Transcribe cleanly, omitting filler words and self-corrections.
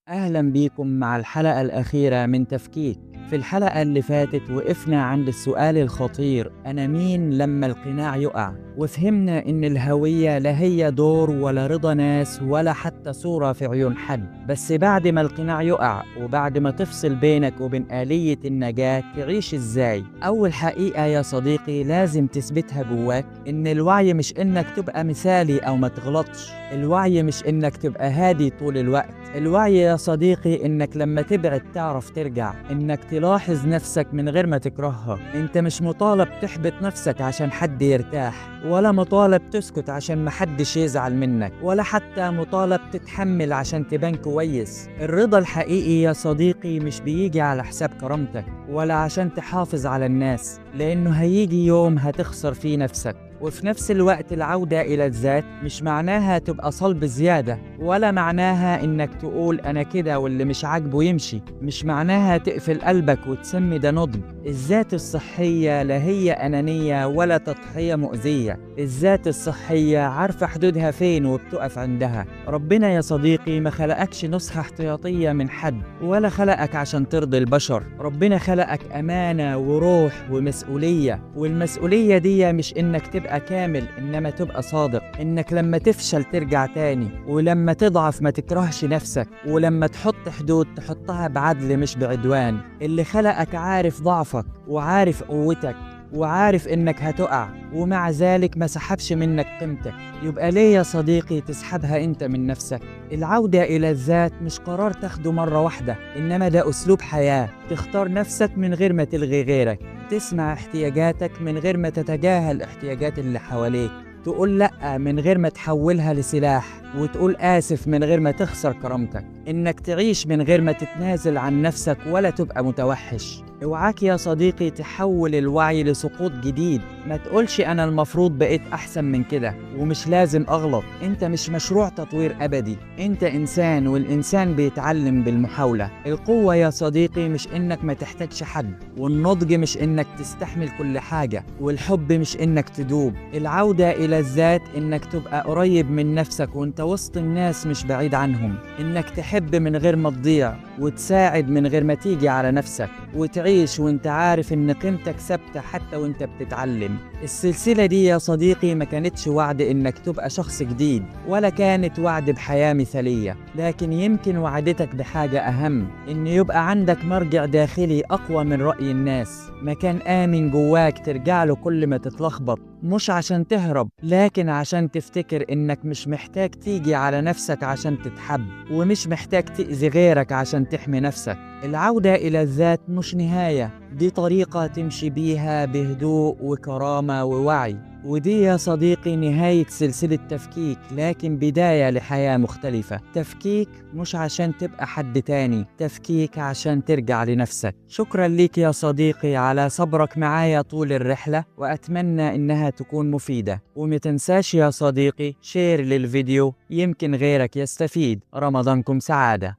أهلا بيكم مع الحلقة الأخيرة من تفكيك. في الحلقة اللي فاتت وقفنا عند السؤال الخطير: أنا مين لما القناع يقع؟ وفهمنا إن الهوية لا هي دور ولا رضا ناس ولا حتى صورة في عيون حد، بس بعد ما القناع يقع وبعد ما تفصل بينك وبين آلية النجاة تعيش إزاي؟ أول حقيقة يا صديقي لازم تثبتها جواك: إن الوعي مش إنك تبقى مثالي أو ما تغلطش، الوعي مش إنك تبقى هادي طول الوقت، الوعي يا صديقي إنك لما تبعد تعرف ترجع، إنك تلاحظ نفسك من غير ما تكرهها. أنت مش مطالب تحبط نفسك عشان حد يرتاح، ولا مطالب تسكت عشان محدش يزعل منك، ولا حتى مطالب تتحمل عشان تبان كويس. الرضا الحقيقي يا صديقي مش بيجي على حساب كرامتك ولا عشان تحافظ على الناس، لأنه هيجي يوم هتخسر فيه نفسك. وفي نفس الوقت العودة إلى الذات مش معناها تبقى صلب زيادة، ولا معناها إنك تقول أنا كده واللي مش عاجبه يمشي، مش معناها تقفل قلبك وتسمي ده نضج. الذات الصحية لا هي أنانية ولا تضحية مؤذية، الذات الصحية عارفة حدودها فين وبتقف عندها. ربنا يا صديقي ما خلقكش نسخة احتياطية من حد، ولا خلقك عشان ترضي البشر. ربنا خلقك أمانة وروح ومسؤولية، والمسؤولية دي مش إنك تبقى كامل، إنما تبقى صادق، إنك لما تفشل ترجع تاني، ولما تضعف ما تكرهش نفسك، ولما تحط حدود تحطها بعدل مش بعدوان. اللي خلقك عارف ضعفك وعارف قوتك وعارف إنك هتقع، ومع ذلك ما سحبش منك قيمتك. يبقى ليه يا صديقي تسحبها أنت من نفسك؟ العودة إلى الذات مش قرار تاخده مرة واحدة، إنما ده أسلوب حياة. تختار نفسك من غير ما تلغي غيرك، تسمع احتياجاتك من غير ما تتجاهل احتياجات اللي حواليك، تقول لأ من غير ما تحولها لسلاح، وتقول آسف من غير ما تخسر كرامتك. إنك تعيش من غير ما تتنازل عن نفسك ولا تبقى متوحش. اوعاك يا صديقي تحول الوعي لسقوط جديد. ما تقولش أنا المفروض بقيت أحسن من كده ومش لازم أغلط. أنت مش مشروع تطوير أبدي، أنت إنسان، والإنسان بيتعلم بالمحاولة. القوة يا صديقي مش إنك ما تحتاجش حد، والنضج مش إنك تستحمل كل حاجة، والحب مش إنك تدوب. العودة إلى الذات إنك تبقى قريب من نفسك وإنت وسط الناس مش بعيد عنهم، إنك تحب من غير ما تضيع، وتساعد من غير ما تيجي على نفسك، وتعيش وانت عارف ان قيمتك ثابتة حتى وانت بتتعلم. السلسلة دي يا صديقي ما كانتش وعد انك تبقى شخص جديد، ولا كانت وعد بحياة مثالية، لكن يمكن وعدتك بحاجة اهم: ان يبقى عندك مرجع داخلي اقوى من رأي الناس، مكان آمن جواك ترجع له كل ما تتلخبط، مش عشان تهرب لكن عشان تفتكر انك مش محتاج تيجي على نفسك عشان تتحب، ومش محتاج تأذي غيرك عشان تحمي نفسك. العودة إلى الذات مش نهاية، دي طريقة تمشي بيها بهدوء وكرامة ووعي. ودي يا صديقي نهاية سلسلة تفكيك، لكن بداية لحياة مختلفة. تفكيك مش عشان تبقى حد تاني، تفكيك عشان ترجع لنفسك. شكرا ليك يا صديقي على صبرك معايا طول الرحلة، وأتمنى إنها تكون مفيدة. ومتنساش يا صديقي شير للفيديو، يمكن غيرك يستفيد. رمضانكم سعادة.